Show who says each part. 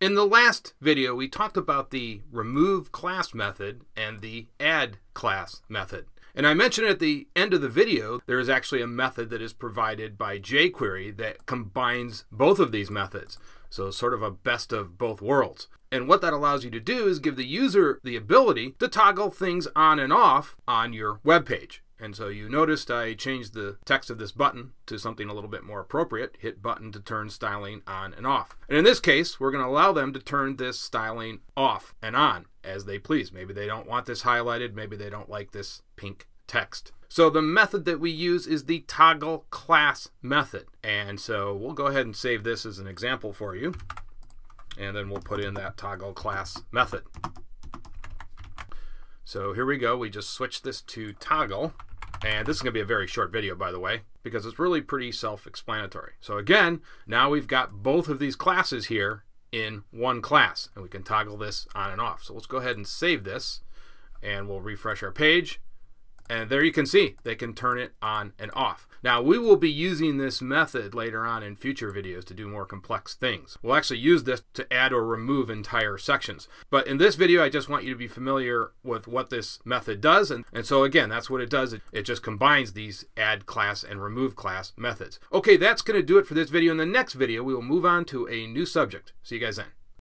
Speaker 1: In the last video, we talked about the remove class method and the add class method. And I mentioned at the end of the video, there is actually a method that is provided by JQuery that combines both of these methods. So sort of a best of both worlds. And what that allows you to do is give the user the ability to toggle things on and off on your web page. And so you noticed I changed the text of this button to something a little bit more appropriate. Hit button to turn styling on and off. And in this case, we're going to allow them to turn this styling off and on as they please. Maybe they don't want this highlighted. Maybe they don't like this pink text. So the method that we use is the toggle class method. And so we'll go ahead and save this as an example for you. And then we'll put in that toggle class method. So here we go. We just switched this to toggle. And this is going to be a very short video, by the way, because it's really pretty self-explanatory. So again, now we've got both of these classes here in one class, and we can toggle this on and off. So let's go ahead and save this, and we'll refresh our page. And there you can see they can turn it on and off. Now we will be using this method later on in future videos to do more complex things. We'll actually use this to add or remove entire sections. But in this video, I just want you to be familiar with what this method does. And so again, that's what it does. It just combines these add class and remove class methods. Okay, that's going to do it for this video. In the next video, we will move on to a new subject. See you guys then.